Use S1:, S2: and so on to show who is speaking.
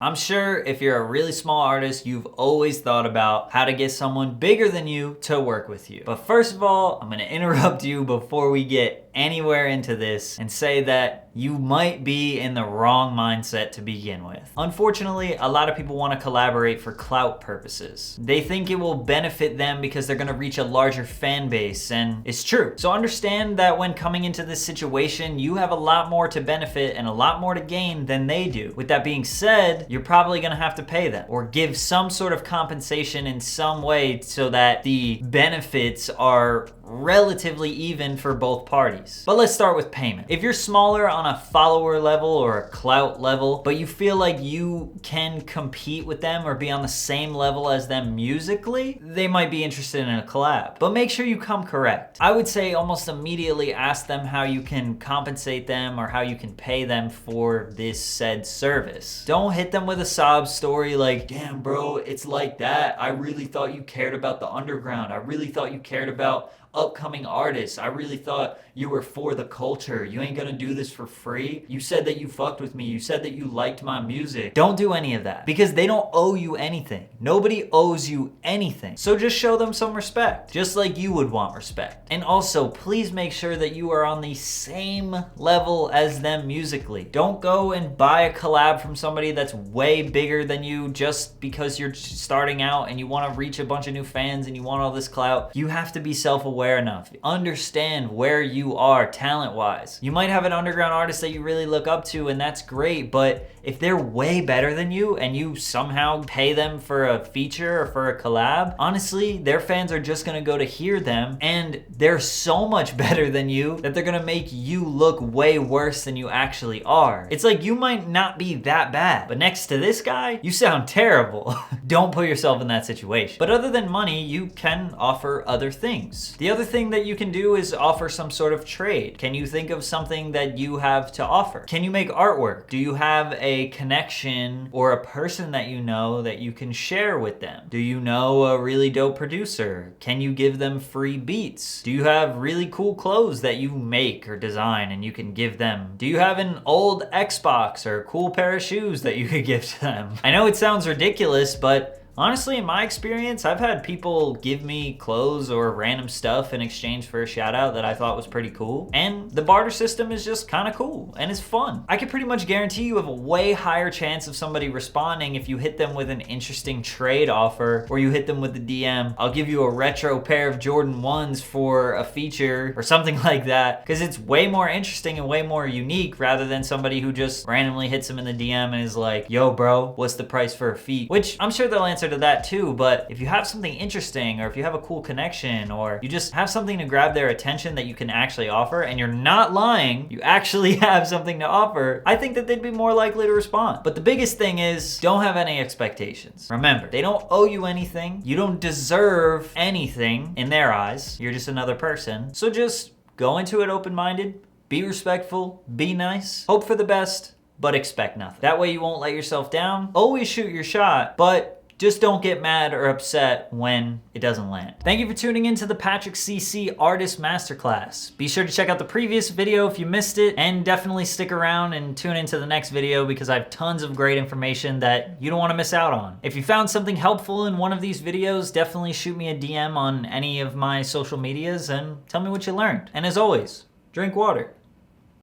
S1: I'm sure if you're a really small artist, you've always thought about how to get someone bigger than you to work with you. But first of all, I'm gonna interrupt you before we get anywhere into this and say that you might be in the wrong mindset to begin with. Unfortunately, a lot of people want to collaborate for clout purposes. They think it will benefit them because they're gonna reach a larger fan base, and it's true. So understand that when coming into this situation, you have a lot more to benefit and a lot more to gain than they do. With that being said, you're probably gonna have to pay them or give some sort of compensation in some way so that the benefits are relatively even for both parties. But let's start with payment. If you're smaller on a follower level or a clout level, but you feel like you can compete with them or be on the same level as them musically, they might be interested in a collab. But make sure you come correct. I would say almost immediately ask them how you can compensate them or how you can pay them for this said service. Don't hit them with a sob story like, damn bro, it's like that. I really thought you cared about the underground. I really thought you cared about upcoming artists. I really thought you were for the culture. You ain't gonna do this for free. You said that you fucked with me. You said that you liked my music. Don't do any of that because they don't owe you anything. Nobody owes you anything. So just show them some respect, just like you would want respect. And also, please make sure that you are on the same level as them musically. Don't go and buy a collab from somebody that's way bigger than you just because you're starting out and you want to reach a bunch of new fans and you want all this clout. You have to be self-aware enough. Understand where you are talent-wise. You might have an underground artist that you really look up to, and that's great, but if they're way better than you and you somehow pay them for a feature or for a collab, honestly, their fans are just gonna go to hear them, and they're so much better than you that they're gonna make you look way worse than you actually are. It's like you might not be that bad, but next to this guy, you sound terrible. Don't put yourself in that situation. But other than money, you can offer other things. The other thing that you can do is offer some sort of trade. Can you think of something that you have to offer? Can you make artwork? Do you have a connection or a person that you know that you can share with them? Do you know a really dope producer? Can you give them free beats? Do you have really cool clothes that you make or design and you can give them? Do you have an old Xbox or a cool pair of shoes that you could give to them? I know it sounds ridiculous, but honestly, in my experience, I've had people give me clothes or random stuff in exchange for a shout out that I thought was pretty cool. And the barter system is just kind of cool and it's fun. I can pretty much guarantee you have a way higher chance of somebody responding if you hit them with an interesting trade offer or you hit them with the DM, I'll give you a retro pair of Jordan 1s for a feature or something like that, because it's way more interesting and way more unique rather than somebody who just randomly hits them in the DM and is like, yo bro, what's the price for a feat? Which I'm sure they'll answer to that too, but if you have something interesting or if you have a cool connection or you just have something to grab their attention that you can actually offer and you're not lying, you actually have something to offer, I think that they'd be more likely to respond. But the biggest thing is don't have any expectations. Remember, they don't owe you anything. You don't deserve anything in their eyes. You're just another person. So just go into it open-minded, be respectful, be nice, hope for the best, but expect nothing. That way you won't let yourself down. Always shoot your shot, but just don't get mad or upset when it doesn't land. Thank you for tuning into the Patrick CC Artist Masterclass. Be sure to check out the previous video if you missed it, and definitely stick around and tune into the next video because I have tons of great information that you don't want to miss out on. If you found something helpful in one of these videos, definitely shoot me a DM on any of my social medias and tell me what you learned. And as always, drink water.